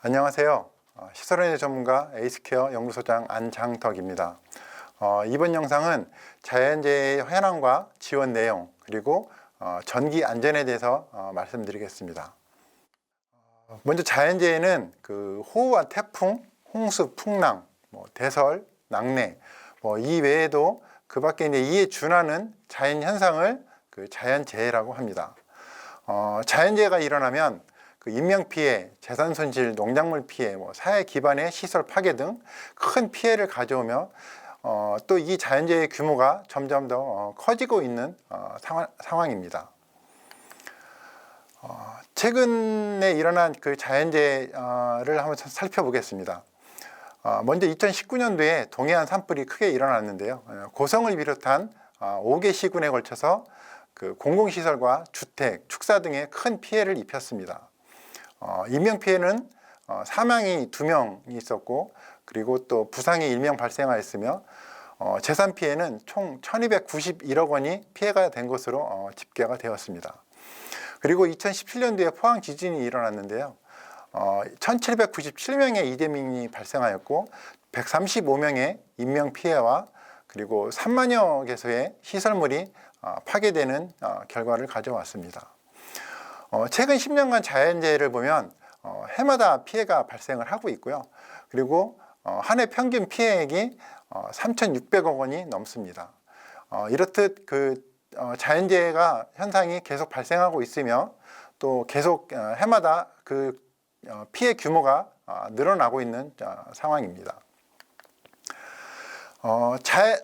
안녕하세요. 시설원의 전문가 에이스케어 연구소장 안장덕입니다. 이번 영상은 자연재해의 현황과 지원 내용 그리고 전기 안전에 대해서 말씀드리겠습니다. 먼저 자연재해는 그 호우와 태풍, 홍수, 풍랑, 대설, 낙뢰 이 외에도 그 밖에 이에 준하는 자연 현상을 그 자연재해라고 합니다. 자연재해가 일어나면 그 인명피해, 재산손실, 농작물 피해, 사회 기반의 시설 파괴 등 큰 피해를 가져오며 또 이 자연재해의 규모가 점점 더 커지고 있는 상황입니다. 최근에 일어난 그 자연재해를 한번 살펴보겠습니다. 먼저 2019년도에 동해안 산불이 크게 일어났는데요. 고성을 비롯한 5개 시군에 걸쳐서 그 공공시설과 주택, 축사 등에 큰 피해를 입혔습니다. 인명피해는 사망이 2명이 있었고 그리고 또 부상이 1명 발생하였으며 재산피해는 총 1291억 원이 피해가 된 것으로 집계가 되었습니다. 그리고 2017년도에 포항 지진이 일어났는데요. 1797명의 이재민이 발생하였고 135명의 인명피해와 그리고 3만여 개소의 시설물이 파괴되는 결과를 가져왔습니다. 최근 10년간 자연재해를 보면 해마다 피해가 발생을 하고 있고요. 그리고 한 해 평균 피해액이 3,600억 원이 넘습니다. 이렇듯 그 자연재해가 현상이 계속 발생하고 있으며 또 계속 해마다 그 피해 규모가 늘어나고 있는 상황입니다.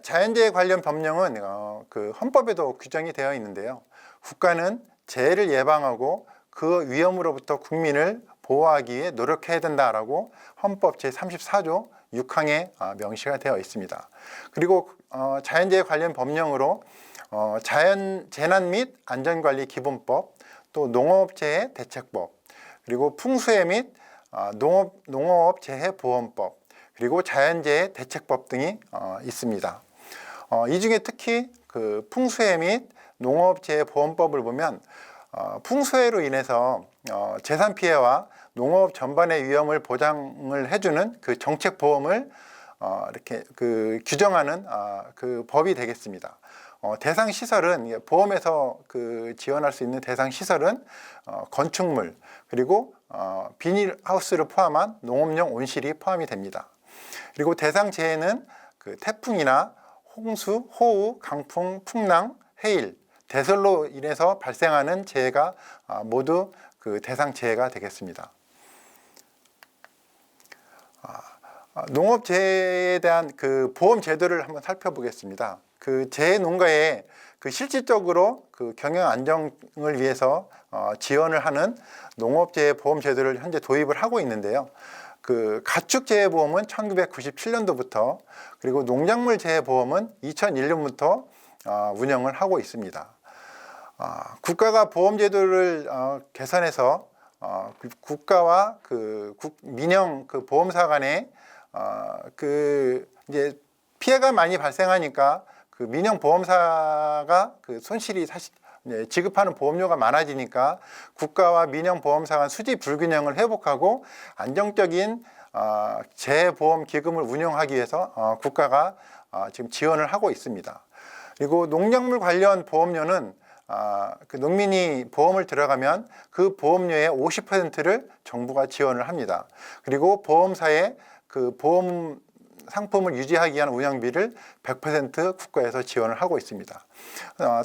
자연재해 관련 법령은 그 헌법에도 규정이 되어 있는데요. 국가는 재해를 예방하고 그 위험으로부터 국민을 보호하기 위해 노력해야 된다라고 헌법 제34조 6항에 명시가 되어 있습니다. 그리고 자연재해 관련 법령으로 재난 및 안전관리 기본법, 또 농업재해 대책법, 그리고 풍수해 및 농업재해보험법, 그리고 자연재해 대책법 등이 있습니다. 이 중에 특히 그 풍수해 및 농업재해보험법을 보면 풍수해로 인해서 재산 피해와 농업 전반의 위험을 보장을 해주는 그 정책 보험을 이렇게 그 규정하는 그 법이 되겠습니다. 대상 시설은 보험에서 그 지원할 수 있는 대상 시설은 건축물 그리고 비닐하우스를 포함한 농업용 온실이 포함이 됩니다. 그리고 대상 재해는 그 태풍이나 홍수, 호우, 강풍, 풍랑, 해일, 대설로 인해서 발생하는 재해가 모두 그 대상 재해가 되겠습니다. 농업재해에 대한 그 보험 제도를 한번 살펴보겠습니다. 그 재해 농가에 그 실질적으로 그 경영 안정을 위해서 지원을 하는 농업재해 보험 제도를 현재 도입을 하고 있는데요. 그 가축재해보험은 1997년도부터 그리고 농작물 재해보험은 2001년부터 운영을 하고 있습니다. 국가가 보험제도를 개선해서 국가와 그 민영 그 보험사 간에 그 이제 피해가 많이 발생하니까 그 민영 보험사가 그 손실이 사실 지급하는 보험료가 많아지니까 국가와 민영 보험사 간 수지 불균형을 회복하고 안정적인 재해보험 기금을 운영하기 위해서 국가가 지금 지원을 하고 있습니다. 그리고 농작물 관련 보험료는 그 농민이 보험을 들어가면 그 보험료의 50%를 정부가 지원을 합니다. 그리고 보험사의 그 보험 상품을 유지하기 위한 운영비를 100% 국가에서 지원을 하고 있습니다.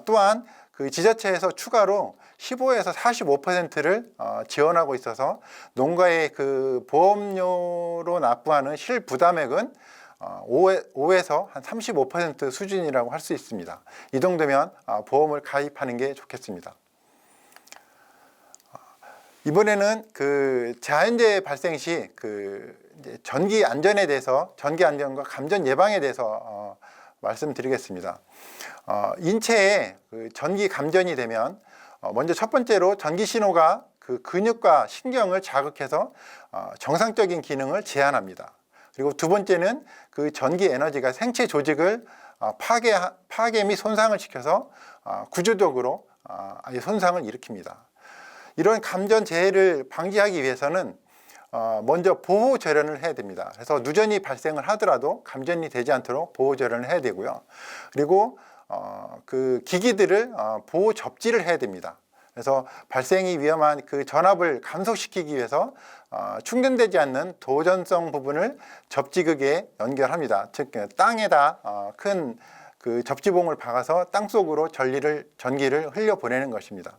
또한 그 지자체에서 추가로 15에서 45%를 지원하고 있어서 농가의 그 보험료로 납부하는 실부담액은 5에서 한 35% 수준이라고 할 수 있습니다. 이 정도면 보험을 가입하는 게 좋겠습니다. 이번에는 그 자연재해 발생 시 그 전기 안전에 대해서 전기 안전과 감전 예방에 대해서 말씀드리겠습니다. 인체에 그 전기 감전이 되면 먼저 첫 번째로 전기 신호가 그 근육과 신경을 자극해서 정상적인 기능을 제한합니다. 그리고 두 번째는 그 전기 에너지가 생체 조직을 파괴 및 손상을 시켜서 구조적으로 아예 손상을 일으킵니다. 이런 감전 재해를 방지하기 위해서는 먼저 보호 절연을 해야 됩니다. 그래서 누전이 발생을 하더라도 감전이 되지 않도록 보호 절연을 해야 되고요. 그리고 그 기기들을 보호 접지를 해야 됩니다. 그래서 발생이 위험한 그 전압을 감속시키기 위해서 충전되지 않는 도전성 부분을 접지극에 연결합니다. 즉 땅에다 큰 그 접지봉을 박아서 땅 속으로 전기를 흘려보내는 것입니다.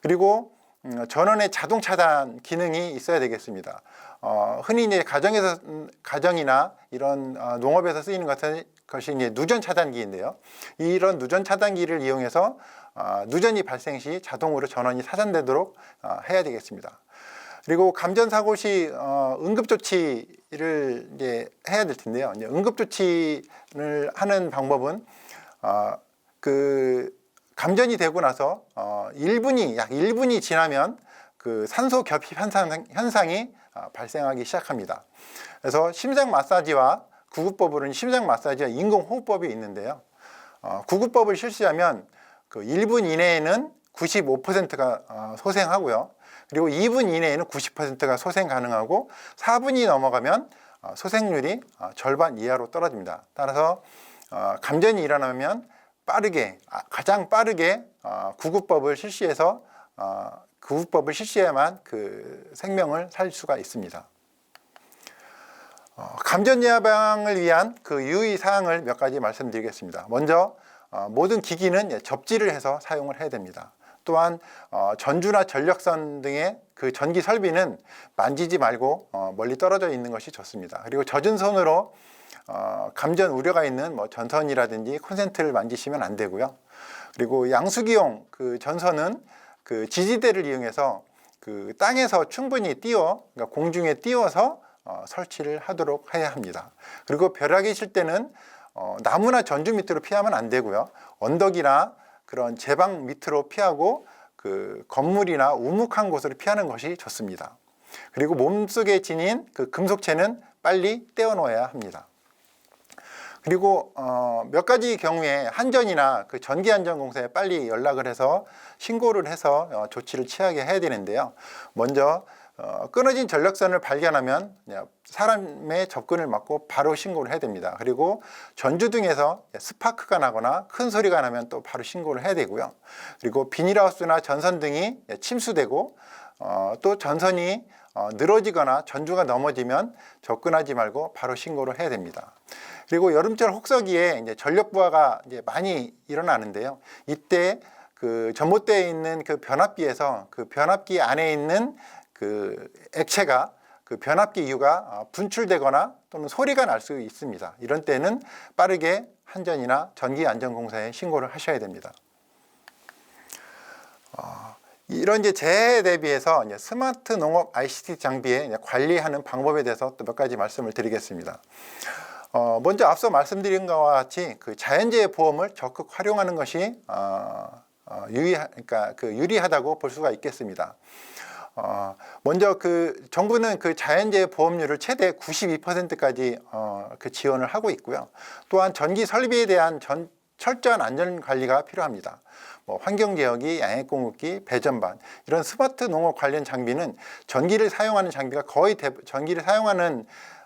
그리고 전원의 자동 차단 기능이 있어야 되겠습니다. 흔히 이제 가정이나 이런 농업에서 쓰이는 것이 이제 누전 차단기인데요. 이런 누전 차단기를 이용해서 누전이 발생 시 자동으로 전원이 차단되도록 해야 되겠습니다. 그리고 감전 사고 시 응급 조치를 이제 해야 될 텐데요. 이제 응급 조치를 하는 방법은 그 감전이 되고 나서 약 1분이 지나면 그 산소 결핍 현상이 발생하기 시작합니다. 그래서 심장 마사지와 구급법으로는 심장 마사지와 인공호흡법이 있는데요. 구급법을 실시하면 그 1분 이내에는 95%가 소생하고요. 그리고 2분 이내에는 90%가 소생 가능하고 4분이 넘어가면 소생률이 절반 이하로 떨어집니다. 따라서 감전이 일어나면 가장 빠르게 구급법을 실시해야만 그 생명을 살릴 수가 있습니다. 감전 예방을 위한 그 유의 사항을 몇 가지 말씀드리겠습니다. 먼저 모든 기기는 접지를 해서 사용을 해야 됩니다. 또한 전주나 전력선 등의 그 전기 설비는 만지지 말고 멀리 떨어져 있는 것이 좋습니다. 그리고 젖은 손으로 감전 우려가 있는 뭐 전선이라든지 콘센트를 만지시면 안 되고요. 그리고 양수기용 그 전선은 그 지지대를 이용해서 그 땅에서 충분히 그러니까 공중에 띄워서 설치를 하도록 해야 합니다. 그리고 벼락이 칠 때는 나무나 전주 밑으로 피하면 안 되고요. 언덕이나 그런 제방 밑으로 피하고 그 건물이나 우묵한 곳으로 피하는 것이 좋습니다. 그리고 몸속에 지닌 그 금속체는 빨리 떼어 놓아야 합니다. 그리고 몇 가지 경우에 한전이나 그 전기안전공사에 빨리 연락을 해서 신고를 해서 조치를 취하게 해야 되는데요. 먼저 끊어진 전력선을 발견하면 사람의 접근을 막고 바로 신고를 해야 됩니다. 그리고 전주 등에서 스파크가 나거나 큰 소리가 나면 또 바로 신고를 해야 되고요. 그리고 비닐하우스나 전선 등이 침수되고 또 전선이 늘어지거나 전주가 넘어지면 접근하지 말고 바로 신고를 해야 됩니다. 그리고 여름철 혹서기에 이제 전력 부하가 이제 많이 일어나는데요. 이때 그 전봇대에 있는 그 변압기에서 그 변압기 안에 있는 그 액체가 그 변압기 이유가 분출되거나 또는 소리가 날 수 있습니다. 이런 때는 빠르게 한전이나 전기안전공사에 신고를 하셔야 됩니다. 이런 이제 재해에 대비해서 이제 스마트 농업 ICT 장비의 관리하는 방법에 대해서 또 몇 가지 말씀을 드리겠습니다. 먼저 앞서 말씀드린 것과 같이 그 자연재해 보험을 적극 활용하는 것이 유리하다고 볼 수가 있겠습니다. 먼저 그 정부는 그 자연재해 보험료를 최대 92%까지 그 지원을 하고 있고요. 또한 전기 설비에 대한 철저한 안전 관리가 필요합니다. 뭐 환경제어기, 양액공급기, 배전반 이런 스마트 농업 관련 장비는 전기를 사용하는 장비가 전기를 사용하는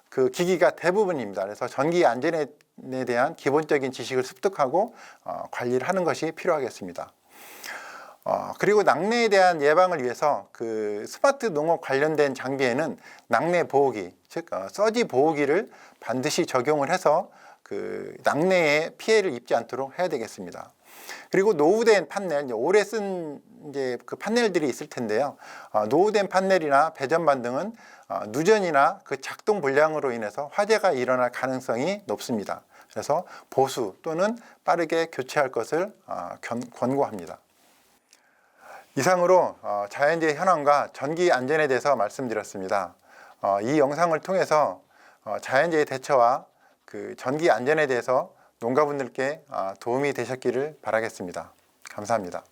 그 기기가 대부분입니다. 그래서 전기 안전에 대한 기본적인 지식을 습득하고 관리를 하는 것이 필요하겠습니다. 그리고 낙뢰에 대한 예방을 위해서 그 스마트 농업 관련된 장비에는 낙뢰 보호기, 즉 서지 보호기를 반드시 적용을 해서 그 낙뢰에 피해를 입지 않도록 해야 되겠습니다. 그리고 노후된 판넬, 오래 쓴 이제 그 판넬들이 있을 텐데요. 노후된 판넬이나 배전반 등은 누전이나 그 작동 불량으로 인해서 화재가 일어날 가능성이 높습니다. 그래서 보수 또는 빠르게 교체할 것을 권고합니다. 이상으로 자연재해 현황과 전기 안전에 대해서 말씀드렸습니다. 이 영상을 통해서 자연재해 대처와 그 전기 안전에 대해서 농가분들께 도움이 되셨기를 바라겠습니다. 감사합니다.